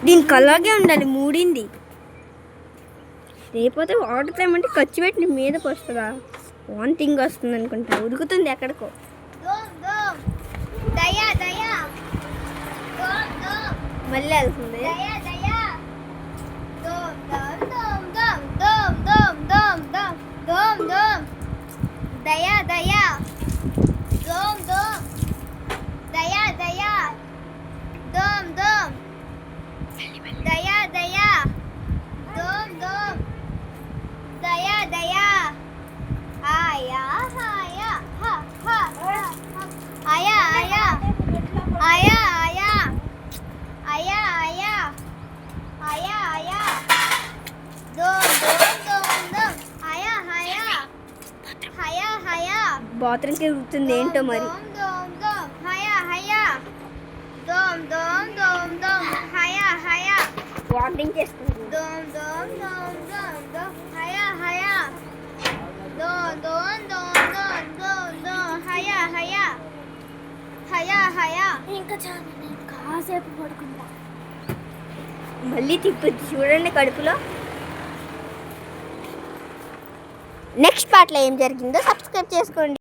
దీనికి అలాగే ఉండాలి మూడింది. లేకపోతే వాటర్ తేమంటే ఖర్చు పెట్టి మీదకి వస్తుందా? వాంతింగ్ వస్తుంది అనుకుంటా, ఉరుకుతుంది ఎక్కడికో. మళ్ళీ వెళ్తుంది. దయా దయా దోమ్ దోమ్ దయా దయా దోమ్ దోమ్ దయా దయా దోమ్ దోమ్ దయా దయా ఆయా ఆయా హ హ ఆయా ఆయా ఆయా ఆయా ఆయా ఆయా ఆయా ఆయా దోమ్ దోమ్ దోమ్ దోమ్ ఆయా ఆయా హయా హయా బాత్రూమ్కి ఉరుకుతుంది ఏంటో మరి. దోమ్ దోమ్ హయా హయా దోమ్ దోమ్ దోమ్ దోమ్ హయా హయా వాకింగ్ చేస్తుంది. దోమ్ దోమ్ దోమ్ దోమ్ దోమ్ హయా హయా దోమ్ దోమ్ దోమ్ దోమ్ దోమ్ దోమ్ హయా హయా హయా హయా. ఇంకా చాలా, నేను కాసేపు పడుకుంటా. మళ్ళీ తిప్పొచ్చు చూడండి కడుపులో. నెక్స్ట్ పార్ట్లో ఏం జరిగిందో సబ్స్క్రైబ్ చేసుకోండి.